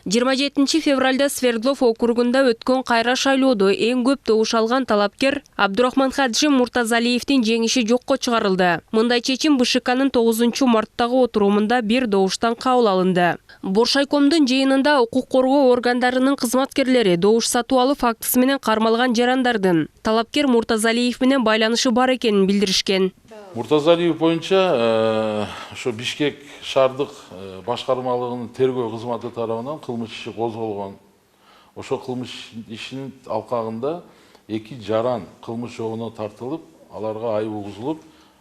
27 февралда Свердлов округунда өткөн кайра шайлоодо эң көп добуш алган талапкер Абдурахманхаджи Муртазалиевдин жеңиши жокко чыгарылды. Мындай чечим БШКнын 9 марттагы отурумунда бир добуштан кабыл алынды. Боршайкомдун жыйынында укук коргоо органдарынын кызматкерлери добуш сатуу алуу фактысы менен кармалган жарандардын талапкер Муртазалиев менен байланышы бар экенин билдиришкен. Муртазалиев боюнча ошо Бишкек шаардык башкармалыгынын тергөө кызматы тарабынан кылмыш иши козголгон. Ошо кылмыш ишинин алкагында 2 жаран кылмыш жобуна тартылып, аларга айып угузулуп,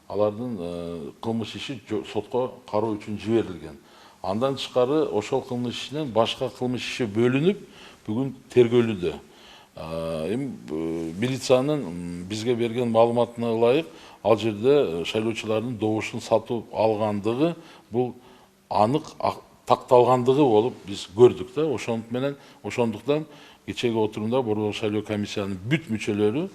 алардын кылмыш иши сотко кароо үчүн жиберилген. Андан тышкары ошол кылмыш ишинен башка кылмыш иши бөлүнүп, бүгүн тергөөлүдө. Милициянын бизге берген маалыматына ылайык, ал жерде шайлоочулардын добушун сатып алгандыгы бул анык такталгандыгы болуп биз көрдүк да. Ошондуктан кечеги отурумда Борбор шайлоо комиссиянын бүт мүчөлөрү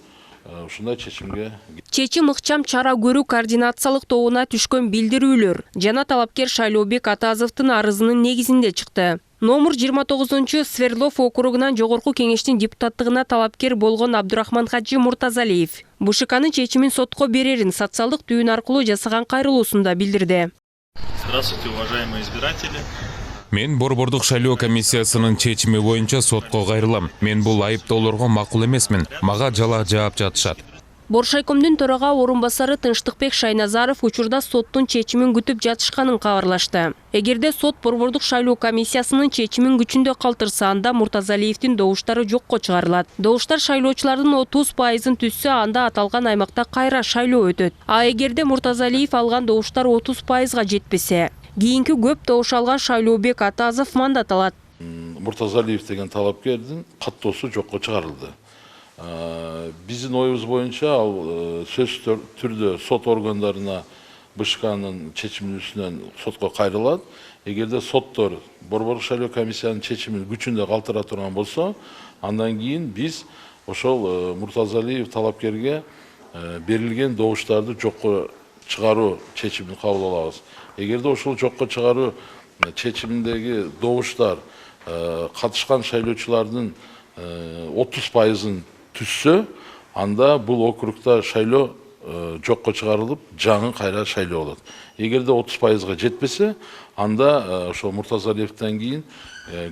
ушундай чечимге Чечим ыкчам чара көрүү координациялык тобуна түшкөн билдирүүлөр жана талапкер Шайлообек Атазовдун арызынын негизинде чыкты. Номер 29 Свердлов округунан жогорку кеңештин депутаттыгына талапкер болгон Абдурахманхаджи Муртазалиев БШКнын чечимин сотко берерин социалдык түйүн аркылуу жасаган кайрылуусунда билдирди. Здравствуйте, уважаемые избиратели. Мен Борбордук шайлоо комиссиясынын чечими боюнча сотко кайрылам. Мен бул айыптоолорго макул эмесмин. Мага жалаа жаап жатышат. Боршайкомдун төрага орун басары Тынчтыкбек Шайназаров учурда соттун чечимин күтүп жатышканын кабарлашты. Эгерде сот Борбордук шайлоо комиссиясынын чечимин күчүндө калтырса, анда Муртазалиевдин добуштары жокко чыгарылат. Добуштар шайлоочулардын 30%-ын түзсө, анда аталган аймакта кайра шайлоо өтөт. А эгерде Муртазалиев алган добуштар 30%га жетпесе, кийинки көп добуш алган Шайлообек Атазов мандат алат. Муртазалиев деген талапкердин каттоосу жокко чыгарылды. Биздин оюбуз боюнча ал сөзсүз түрдө сот органдарына БШКнын чечиминин үстүнөн сотко кайрылат. Эгерде соттор Борбор шайлоо комиссиянын чечимин күчүндө калтыра турган болсо, андан кийин биз ошол Муртазалиев талапкерге берилген добуштарды жокко чыгаруу чечимин кабыл алабыз. Эгерде ошол жокко чыгаруу чечиминдеги добуштар катышкан шайлоочулардын 30%-ын түзсө, анда бул округда шайлоо жокко чыгарылып, жаңы кайра шайлоо болот. Эгерде 30%га жетпесе, анда ошо Муртазалиевден кийин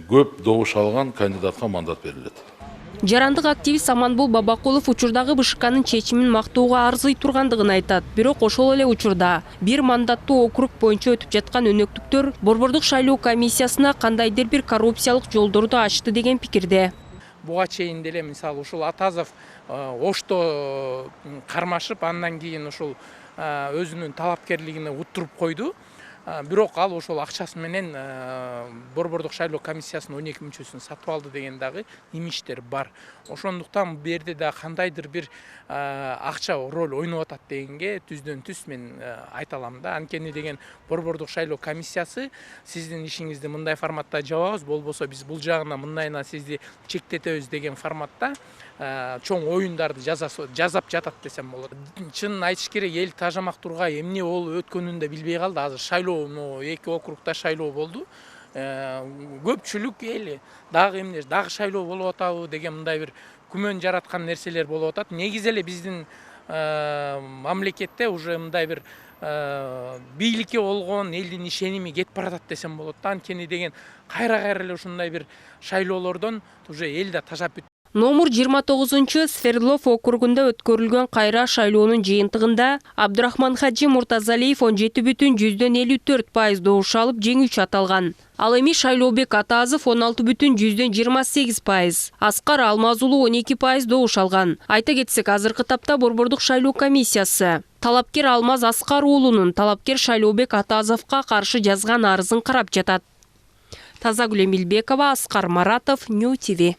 көп добуш алган кандидатка мандат берилет. Жарандык активист Аманбул Бабакулов учурдагы БШКнын чечимин мактоого арзый тургандыгын айтат. Бирок ошол эле учурда бир мандаттуу округ боюнча өтүп жаткан өнөктүктөр Борбордук шайлоо комиссиясына кандайдыр бир коррупциялык жолдорду ачты деген пикирде. Буга чейин деле мисалы ушул Атазов Ошто кармашып, андан кийин ушул өзүнүн талапкерлигине уттуруп койду. Бирок ал ошол акчасы менен Борбордук шайлоо комиссиясынын 12 мүчөсүн сатып алды деген дагы имиштер бар. Ошондуктан бу жерде да кандайдыр бир акча роль ойноп атат дегенге түздөн түз мен айта алам да. Анткени деген Борбордук шайлоо комиссиясы сиздин ишиңизди мындай форматта жабабыз, болбосо биз бул жагына мындайына сизди чектетебиз деген форматта чоң оюндарды жазап жатат десем болот. Чынын айтыш керек, эл тажамак тургай эмне болуп өткөнүн да билбей калды. Азыр шайлоо 2 округда шайлоо болду. Көпчүлүк эл дагы эмне, дагы шайлоо болуп атабы деген мындай бир күмөн жараткан нерселер болуп атат. Негизи эле биздин мамлекетте уже мындай бир бийликке болгон элдин ишеними кетип баратат десем болот. Анткени деген кайра эле ушундай бир шайлоолордон уже эл да тажап бүт. Номер 29 Свердлов округунда өткөрүлгөн кайра шайлоонун жыйынтыгында Абдурахманхаджи Муртазалиев 17,54% добуш алып жеңүүчү аталган. Ал эми Шайлообек Атазов 16,28%, Аскар Алмазулуу 12% добуш алган. Айта кетсек, азыркы тапта Борбордук шайлоо комиссиясы талапкер Алмаз Аскар уулунун талапкер Шайлообек Атазовго каршы жазган арызын карап жатат. Тазагүл Эмилбекова, Аскар Маратов, Нью ТВ.